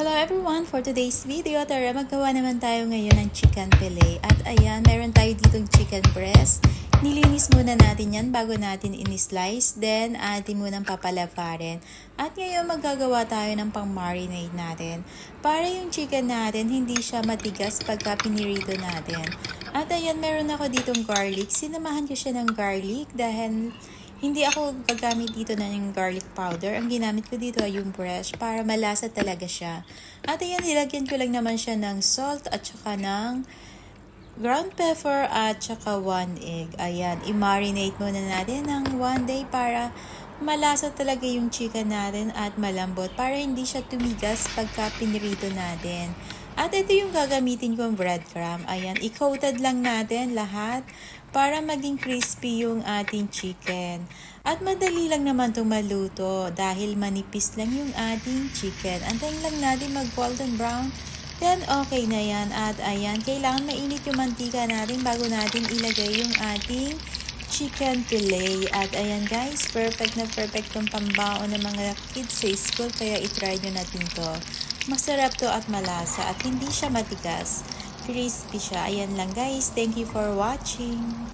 Hello everyone! For today's video, tara maggawa naman tayo ngayon ng chicken fillet. At ayan, meron tayo ditong chicken breast. Nilinis muna natin yan bago natin in-slice. Then, atin munang papalaparin. At ngayon, maggagawa tayo ng pang-marinate natin. Para yung chicken natin, hindi siya matigas pagka pinirito natin. At ayan, meron ako ditong garlic. Sinamahan ko siya ng garlic dahil hindi ako gagamit dito ng garlic powder. Ang ginamit ko dito ay yung fresh para malasa talaga siya. At ayan, nilagyan ko lang naman siya ng salt at saka ng ground pepper at saka 1 egg. Ayan, i-marinate muna natin ng 1 day para malasa talaga yung chicken natin at malambot para hindi siya tumigas pagka pinirito natin. At ito yung gagamitin kong breadcrumb. Ayan, i-coated lang natin lahat para maging crispy yung ating chicken. At madali lang naman itong maluto dahil manipis lang yung ating chicken. Antayin lang natin mag-golden brown. Then, okay na yan. At ayan, kailangan mainit yung mantika natin bago natin ilagay yung ating chicken fillet. At ayan guys, perfect na perfect tong pambaon ng mga kids sa school. Kaya itry nyo natin to. Masarap to at malasa at hindi siya matigas. Crispy siya. Ayan lang guys. Thank you for watching.